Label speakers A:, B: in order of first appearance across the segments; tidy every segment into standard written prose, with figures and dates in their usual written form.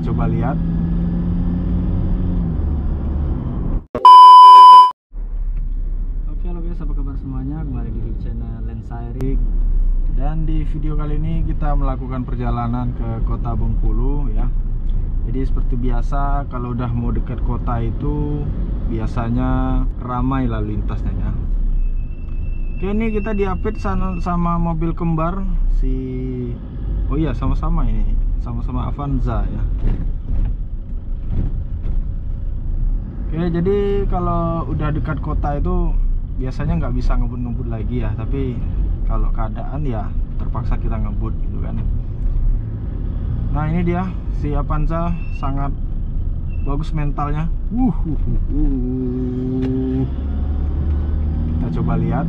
A: Kita coba lihat. Oke, halo guys, apa kabar semuanya? Kembali di channel Lensa Erik. Dan di video kali ini kita melakukan perjalanan ke kota Bengkulu ya. Jadi seperti biasa kalau udah mau dekat kota itu biasanya ramai lalu lintasnya ya. Oke, ini kita diapit sama mobil kembar oh iya, sama-sama Avanza ya. Oke, jadi kalau udah dekat kota itu biasanya nggak bisa ngebut-ngebut lagi ya, tapi kalau keadaan ya terpaksa kita ngebut gitu kan. Nah, ini dia si Avanza, sangat bagus mentalnya. Kita coba lihat.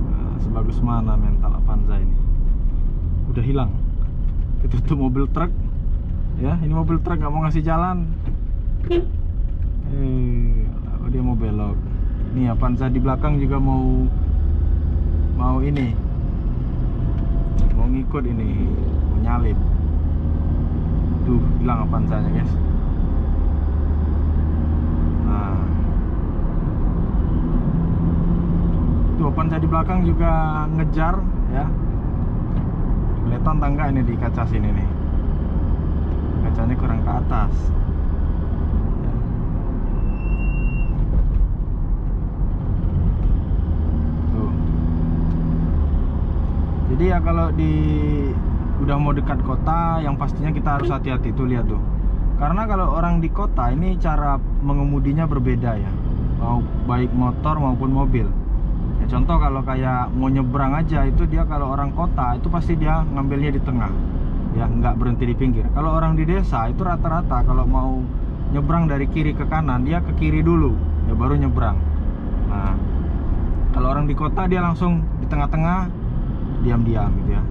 A: Nah, sebagus mana mental Avanza ini. Udah hilang. Itu mobil truk. Ya, ini mobil truk nggak mau ngasih jalan. Dia mau belok. Nih Avanza di belakang juga mau ini. Mau ngikut ini, mau nyalip. Tuh, hilang Avanzanya, guys. Nah, tuh Avanza di belakang juga ngejar ya. Kelihatan tangga ini di kaca sini nih. Kacanya kurang ke atas. Tuh. Jadi ya kalau udah mau dekat kota, yang pastinya kita harus hati-hati. Tuh, lihat tuh. Karena kalau orang di kota ini cara mengemudinya berbeda ya. Baik motor maupun mobil. Ya, contoh kalau kayak mau nyebrang aja itu dia, kalau orang kota itu pasti dia ngambilnya di tengah. Ya, nggak berhenti di pinggir. Kalau orang di desa itu rata-rata kalau mau nyebrang dari kiri ke kanan, dia ke kiri dulu ya baru nyebrang. Nah, kalau orang di kota dia langsung di tengah-tengah, diam-diam gitu ya.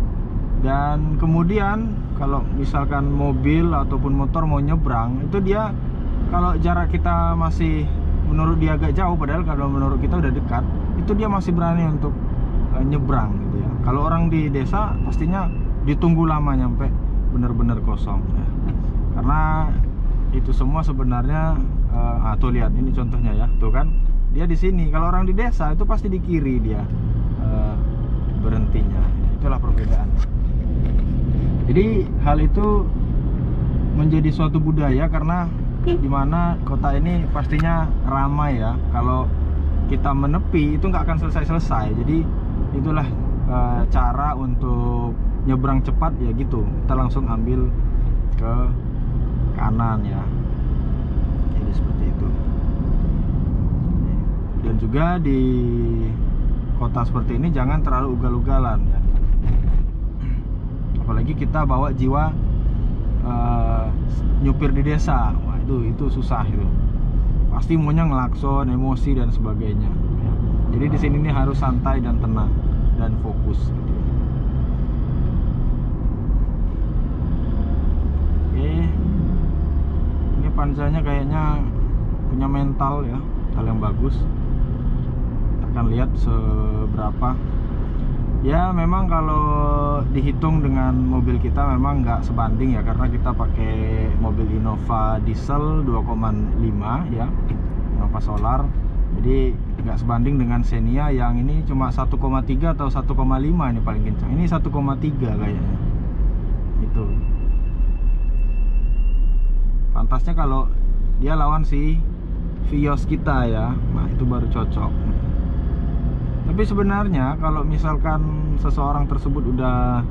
A: Dan kemudian kalau misalkan mobil ataupun motor mau nyebrang, itu dia kalau jarak kita masih menurut dia agak jauh, padahal kalau menurut kita udah dekat, itu dia masih berani untuk nyebrang gitu ya. Kalau orang di desa pastinya ditunggu lama nyampe bener-bener kosong ya. Karena itu semua sebenarnya tuh lihat ini contohnya ya, tuh kan dia di sini. Kalau orang di desa itu pasti di kiri dia berhentinya. Itulah perbedaan. Jadi hal itu menjadi suatu budaya karena dimana kota ini pastinya ramai ya. Kalau kita menepi itu nggak akan selesai-selesai. Jadi itulah cara untuk nyebrang cepat ya gitu. Kita langsung ambil ke kanan ya. Jadi seperti itu. Dan juga di kota seperti ini jangan terlalu ugal-ugalan ya. Apalagi kita bawa jiwa nyupir di desa. Wah, itu susah itu. Pasti maunya ngelakson, emosi dan sebagainya ya. Jadi di sini nih harus santai dan tenang dan fokus gitu. Ini Avanzanya kayaknya punya mental ya, hal yang bagus. Kita akan lihat seberapa. Ya memang kalau dihitung dengan mobil kita memang nggak sebanding ya, karena kita pakai mobil Innova diesel 2,5 ya, Innova solar. Jadi nggak sebanding dengan Xenia yang ini cuma 1,3 atau 1,5 ini paling kencang. Ini 1,3 kayaknya. Itu. Pantasnya kalau dia lawan si Vios kita ya, nah itu baru cocok. Tapi sebenarnya kalau misalkan seseorang tersebut udah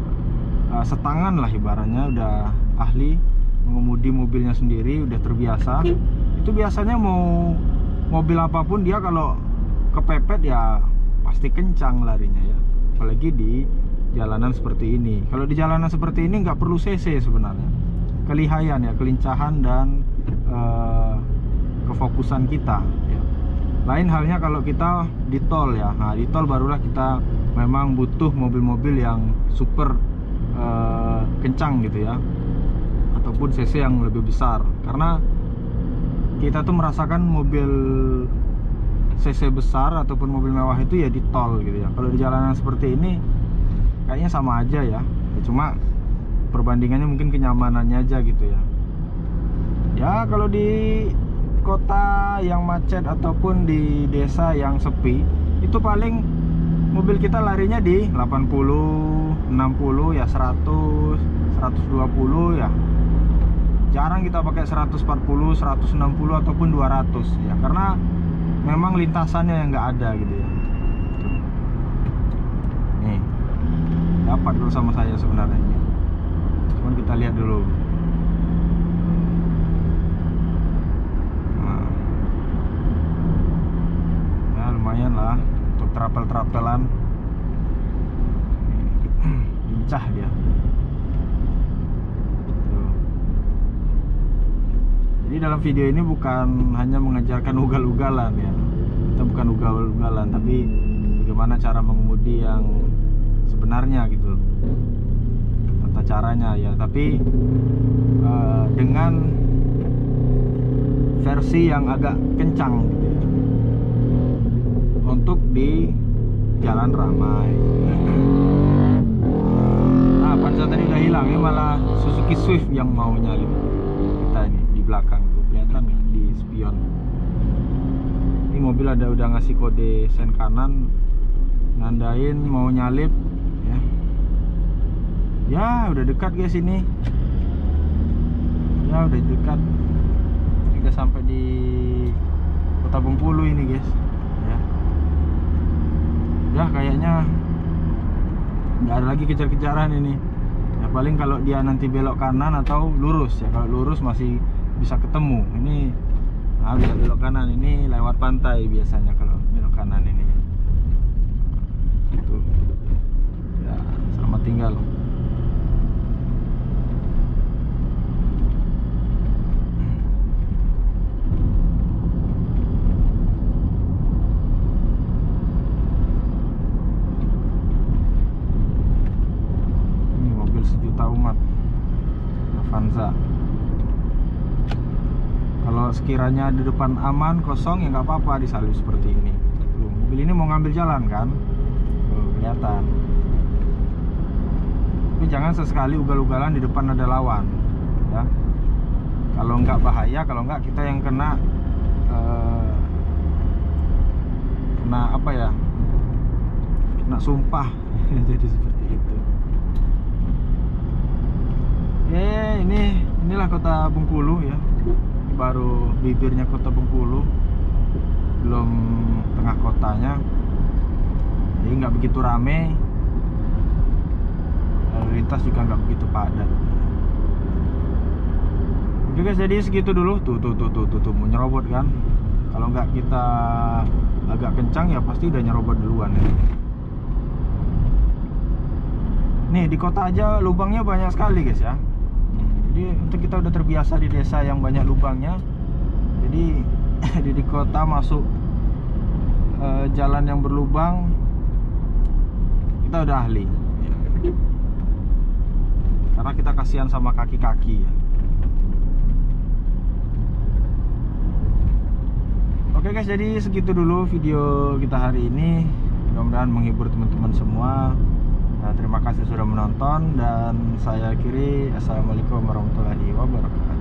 A: setangan lah ibaratnya, udah ahli mengemudi mobilnya sendiri, udah terbiasa, itu biasanya mau mobil apapun dia kalau kepepet ya pasti kencang larinya ya. Apalagi di jalanan seperti ini. Kalau di jalanan seperti ini nggak perlu CC sebenarnya. Kelihayan ya, kelincahan dan kefokusan kita ya. Lain halnya kalau kita di tol ya. Nah, di tol barulah kita memang butuh mobil-mobil yang super kencang gitu ya, ataupun CC yang lebih besar. Karena kita tuh merasakan mobil CC besar ataupun mobil mewah itu ya di tol gitu ya. Kalau di jalanan seperti ini kayaknya sama aja ya. Cuma perbandingannya mungkin kenyamanannya aja gitu ya. Ya kalau di kota yang macet ataupun di desa yang sepi, itu paling mobil kita larinya di 80, 60 ya, 100, 120 ya. Jarang kita pakai 140, 160 ataupun 200 ya, karena memang lintasannya yang nggak ada gitu ya. Nih, dapat dulu sama saya sebenarnya. Cuman kita lihat dulu. Nah, ya lumayan lah untuk trapel-trapelan. Lincah dia. Jadi dalam video ini bukan hanya mengajarkan ugal-ugalan ya. Kita bukan ugal-ugalan, tapi bagaimana cara mengemudi yang sebenarnya gitu. Tata caranya ya, tapi dengan versi yang agak kencang gitu ya. Untuk di jalan ramai. Nah, panca tadi udah hilang ya, malah Suzuki Swift yang mau nyalip kita ini. Belakang tuh kelihatan nggak di spion. Ini mobil udah ngasih kode sen kanan, nandain mau nyalip ya. Ya udah dekat guys ini. Ya udah dekat. Udah sampai di Kota Bengkulu ini guys. Ya. Ya kayaknya nggak ada lagi kejar-kejaran ini. Ya paling kalau dia nanti belok kanan atau lurus ya. Kalau lurus masih bisa ketemu. Ini bisa belok kanan, ini lewat pantai biasanya kalau belok kanan ini. Itu ya, selamat tinggal. Ini mobil sejuta umat Avanza. Kalau sekiranya di depan aman, kosong ya nggak apa-apa disalip seperti ini. Tuh, mobil ini mau ngambil jalan kan? Tuh, kelihatan. Tapi jangan sesekali ugal-ugalan di depan ada lawan, ya. Kalau nggak bahaya, kalau nggak kita yang kena apa ya? Kena sumpah. Jadi seperti itu. Inilah Kota Bengkulu ya. Baru bibirnya Kota Bengkulu, belum tengah kotanya, jadi nggak begitu rame, lalu lintas juga nggak begitu padat. Oke guys, jadi segitu dulu. Tuh mau nyerobot kan. Kalau nggak kita agak kencang ya pasti udah nyerobot duluan ya. Nih di kota aja lubangnya banyak sekali guys ya. Jadi untuk kita udah terbiasa di desa yang banyak lubangnya, jadi di kota masuk jalan yang berlubang kita udah ahli ya. Karena kita kasihan sama kaki-kaki ya. Oke guys, jadi segitu dulu video kita hari ini. Mudah-mudahan menghibur teman-teman semua. Terima kasih sudah menonton, dan saya akhiri. Assalamualaikum warahmatullahi wabarakatuh.